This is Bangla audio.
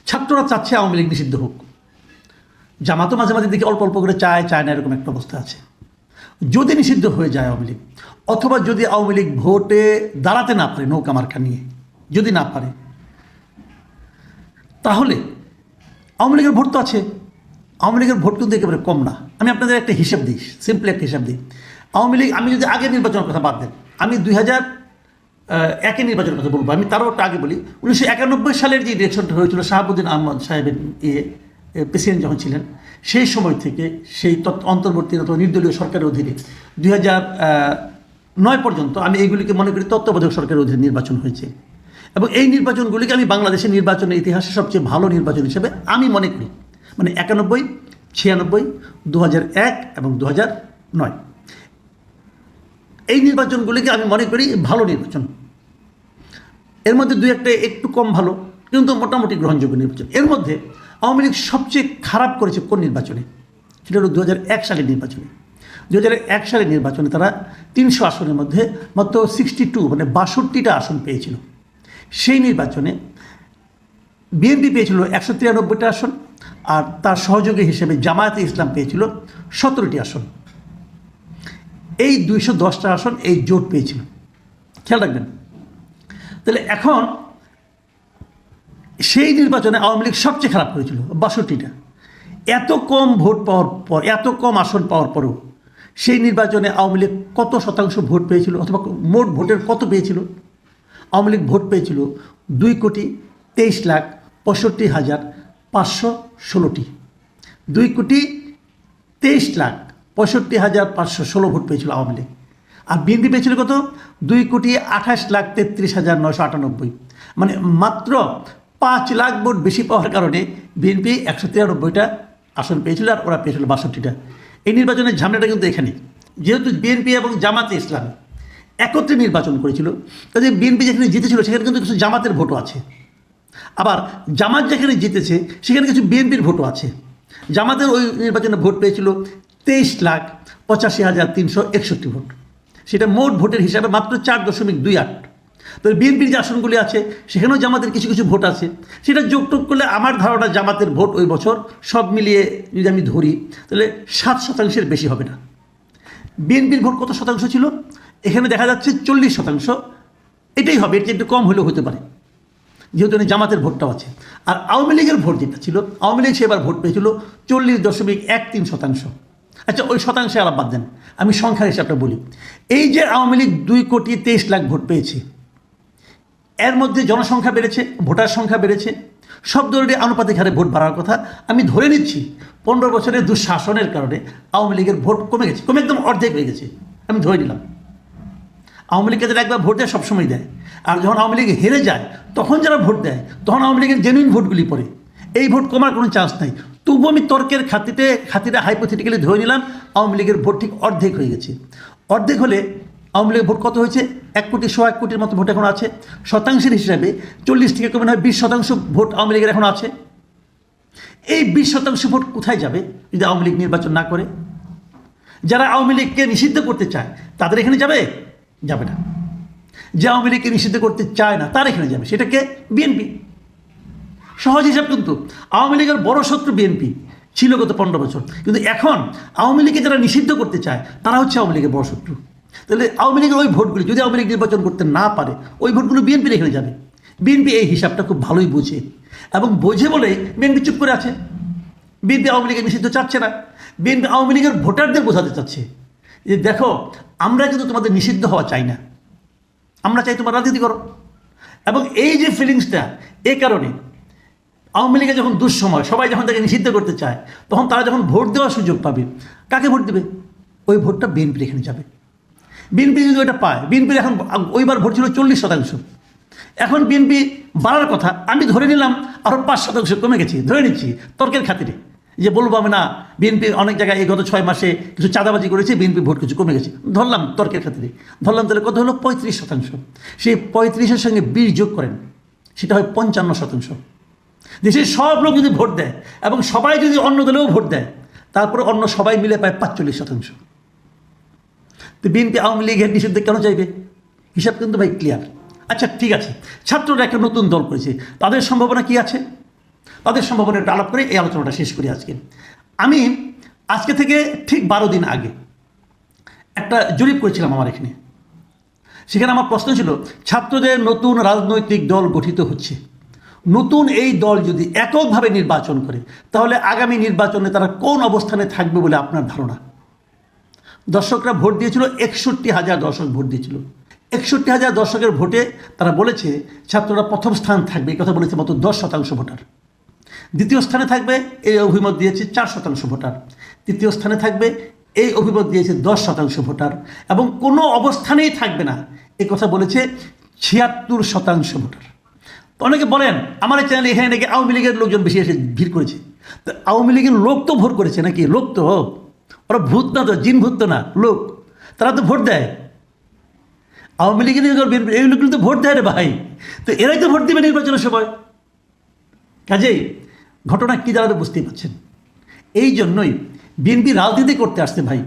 ছাত্ররা চাচ্ছে আওয়ামী লীগ নিষিদ্ধ হোক, জামাতও মাঝে মাঝে দেখি অল্প অল্প করে চায় না, এরকম একটা অবস্থা আছে। যদি নিষিদ্ধ হয়ে যায় আওয়ামী লীগ, অথবা যদি আওয়ামী লীগ ভোটে দাঁড়াতে না পারে নৌকা মার্কা নিয়ে, যদি না পারে, তাহলে আওয়ামী লীগের ভোট তো আছে। আওয়ামী লীগের ভোট কিন্তু একেবারে কম না। আমি আপনাদের একটা হিসাব দিই, সিম্পলি একটা হিসাব দিই। আওয়ামী লীগ, আমি যদি আগের নির্বাচনের কথা বাদ দেন, আমি 2001 নির্বাচনের কথা বলবো, আমি তারও একটা আগে বলি। 1991 সালের যে ইলেকশনটা হয়েছিল, শাহাবুদ্দিন আহমদ সাহেবের প্রেসিডেন্ট যখন ছিলেন, সেই সময় থেকে সেই অন্তর্বর্তী অথবা নির্দলীয় সরকারের অধীনে 2009 পর্যন্ত আমি এইগুলিকে মনে করি তত্ত্বাবধায়ক সরকারের অধীনে নির্বাচন হয়েছে। এবং এই নির্বাচনগুলিকে আমি বাংলাদেশের নির্বাচনের ইতিহাসে সবচেয়ে ভালো নির্বাচন হিসেবে আমি মনে করি। মানে 91, 96, 2001 এবং 2009 এই নির্বাচনগুলিকে আমি মনে করি ভালো নির্বাচন। এর মধ্যে দুই একটা একটু কম ভালো, কিন্তু মোটামুটি গ্রহণযোগ্য নির্বাচন। এর মধ্যে আওয়ামী লীগ সবচেয়ে খারাপ করেছে কোন নির্বাচনে? সেটা হলো 2001 সালের নির্বাচনে। 2001 সালের নির্বাচনে তারা 300 আসনের মধ্যে মাত্র 62 মানে 62টা আসন পেয়েছিল। সেই নির্বাচনে বিএনপি পেয়েছিল 193টা আসন, আর তার সহযোগী হিসেবে জামায়াতে ইসলাম পেয়েছিল 17টি আসন। এই 210টা আসন এই জোট পেয়েছিল, খেয়াল রাখবেন। তাহলে এখন সেই নির্বাচনে আওয়ামী লীগ সবচেয়ে খারাপ করেছিল 62টা। এত কম ভোট পাওয়ার পর, এত কম আসন পাওয়ার পরেও সেই নির্বাচনে আওয়ামী লীগ কত শতাংশ ভোট পেয়েছিল, অথবা মোট ভোটের কত পেয়েছিল? আওয়ামী লীগ ভোট পেয়েছিল 2,23,65,516টি। 2,23,65,516 ভোট পেয়েছিল আওয়ামী লীগ। আর বিএনপি পেয়েছিল কত? 2,28,33,998। মানে মাত্র 5 লাখ ভোট বেশি পাওয়ার কারণে বিএনপি 193টা আসন পেয়েছিল, আর ওরা পেয়েছিল 62টা। এই নির্বাচনের ঝামেলাটা কিন্তু এখানে, যেহেতু বিএনপি এবং জামাতে ইসলামী একত্রে নির্বাচন করেছিল, কাজে বিএনপি যেখানে জিতেছিল সেখানে কিন্তু কিছু জামাতের ভোটও আছে। আবার জামাত যেখানে জিতেছে সেখানে কিছু বিএনপির ভোটও আছে। জামাতের ওই নির্বাচনে ভোট পেয়েছিল 23,85,361 ভোট। সেটা মোট ভোটের হিসাবে মাত্র 4.28। তবে বিএনপির যে আসনগুলি আছে সেখানেও জামাতের কিছু কিছু ভোট আছে। সেটা যোগটোগ করলে আমার ধারণা জামাতের ভোট ওই বছর সব মিলিয়ে যদি আমি ধরি তাহলে 7% বেশি হবে না। বিএনপির ভোট কত শতাংশ ছিল? এখানে দেখা যাচ্ছে 40%। এটাই হবে, এটা একটু কম হলেও হতে পারে, যেহেতু জামাতের ভোটটাও আছে। আর আওয়ামী লীগের ভোট যেটা ছিল, আওয়ামী লীগ সেবার ভোট পেয়েছিল 40.13%। আচ্ছা, ওই শতাংশে আলাপ বাদ দেন, আমি সংখ্যার হিসাবটা বলি। এই যে আওয়ামী লীগ 2,23,00,000 ভোট পেয়েছে, এর মধ্যে জনসংখ্যা বেড়েছে, ভোটার সংখ্যা বেড়েছে, সব দলেরই আনুপাতিক হারে ভোট বাড়ার কথা। আমি ধরে নিচ্ছি 15 বছরের দুঃশাসনের কারণে আওয়ামী লীগের ভোট কমে গেছে, কমে একদম অর্ধেক হয়ে গেছে। আমি ধরে নিলাম। আওয়ামী লীগকে যারা একবার ভোট দেয় সবসময় দেয়, আর যখন আওয়ামী লীগ হেরে যায় তখন যারা ভোট দেয় তখন আওয়ামী লীগের জেনুইন ভোটগুলি পড়ে। এই ভোট কমার কোনো চান্স নাই। তবু আমি তর্কের খাতিরে হাইপোথেটিক্যালি ধরে নিলাম আওয়ামী লীগের ভোট ঠিক অর্ধেক হয়ে গেছে। অর্ধেক হলে আওয়ামী লীগের ভোট কত হয়েছে? 1,100,000 কোটির মতো ভোট এখন আছে। শতাংশের হিসাবে 40 থেকে কমে হয় 20% ভোট আওয়ামী লীগের এখন আছে। এই 20% ভোট কোথায় যাবে যদি আওয়ামী লীগ নির্বাচন না করে? যারা আওয়ামী লীগকে নিষিদ্ধ করতে চায় তাদের এখানে যাবে? যাবে না। যে আওয়ামী লীগকে নিষিদ্ধ করতে চায় না তার এখানে যাবে, সেটাকে বিএনপি। সহজ হিসাব কিন্তু। আওয়ামী লীগের বড় শত্রু বিএনপি ছিল গত 15 বছর, কিন্তু এখন আওয়ামী লীগকে যারা নিষিদ্ধ করতে চায় তারা হচ্ছে আওয়ামী লীগের বড় শত্রু। তাহলে আওয়ামী লীগের ওই ভোটগুলি যদি আওয়ামী লীগ নির্বাচন করতে না পারে, ওই ভোটগুলো বিএনপির এখানে যাবে। বিএনপি এই হিসাবটা খুব ভালোই বোঝে, এবং বোঝে বলে বিএনপি চুপ করে আছে। বিএনপি আওয়ামী লীগের নিষিদ্ধ চাচ্ছে না। বিএনপি আওয়ামী লীগের ভোটারদের বোঝাতে চাচ্ছে যে দেখো, আমরা কিন্তু তোমাদের নিষিদ্ধ হওয়া চাই না, আমরা চাই তোমার রাজনীতি করো। এবং এই যে ফিলিংসটা, এই কারণে আওয়ামী লীগের যখন দুঃসময়, সবাই যখন তাকে নিষিদ্ধ করতে চায়, তখন তারা যখন ভোট দেওয়ার সুযোগ পাবে, কাকে ভোট দেবে? ওই ভোটটা বিএনপির এখানে যাবে। বিএনপি যদি ওইটা পায়, বিএনপির এখন ওইবার ভোট ছিল 40%, এখন বিএনপি বাড়ার কথা। আমি ধরে নিলাম আরও 5% কমে গেছে, ধরে নিচ্ছি তর্কের খাতিরে, যে বলবো আমি না বিএনপি অনেক জায়গায় এই গত 6 মাসে কিছু চাঁদাবাজি করেছে, বিএনপি ভোট কিছু কমে গেছে, ধরলাম তর্কের খাতিরে। ধরলাম তাহলে কত হলো? 35%। সেই 35-এর সঙ্গে 20 যোগ করেন, সেটা হয় 55%। দেশের সব লোক যদি ভোট দেয় এবং সবাই যদি অন্য দলেও ভোট দেয়, তারপর অন্য সবাই মিলে পায় 45%। তো বিএনপি আওয়ামী লীগের নিষিদ্ধ কেন চাইবে? হিসাব কিন্তু ভাই ক্লিয়ার। আচ্ছা ঠিক আছে, ছাত্ররা একটা নতুন দল করেছে, তাদের সম্ভাবনা কি আছে? তাদের সম্ভাবনা একটু আলাপ করে এই আলোচনাটা শেষ করি আজকে। আমি আজকে থেকে ঠিক 12 দিন আগে একটা জরিপ করেছিলাম আমার এখানে। সেখানে আমার প্রশ্ন ছিল, ছাত্রদের নতুন রাজনৈতিক দল গঠিত হচ্ছে, নতুন এই দল যদি এককভাবে নির্বাচন করে তাহলে আগামী নির্বাচনে তারা কোন অবস্থানে থাকবে বলে আপনার ধারণা? দর্শকরা ভোট দিয়েছিল, 61,000 দর্শক ভোট দিয়েছিল। 61,000 দর্শকের ভোটে তারা বলেছে ছাত্ররা প্রথম স্থান থাকবে, এই কথা বলেছে মাত্র 10% ভোটার। দ্বিতীয় স্থানে থাকবে এই অভিমত দিয়েছে 4% ভোটার। তৃতীয় স্থানে থাকবে এই অভিমত দিয়েছে 10% ভোটার, এবং কোনো অবস্থানেই থাকবে না এ কথা বলেছে 76% ভোটার। তো অনেকে বলেন আমার এই চ্যানেলে এখানে নাকি আওয়ামী লীগের লোকজন বেশি এসে ভিড় করেছে। তো আওয়ামী লীগের লোক তো ভোট করেছে নাকি? লোক তো ওরা ভূত না, তো জিন ভূত তো না, লোক, তারা তো ভোট দেয়। আওয়ামী লীগের এই লোকগুলো তো ভোট দেয় রে ভাই, তো এরাই তো ভোট দেবে নির্বাচনের সময়। কাজেই ঘটনা কী দাঁড়াবে বুঝতেই পারছেন। এই জন্যই বিএনপি রাজনীতি করতে আসছে ভাই।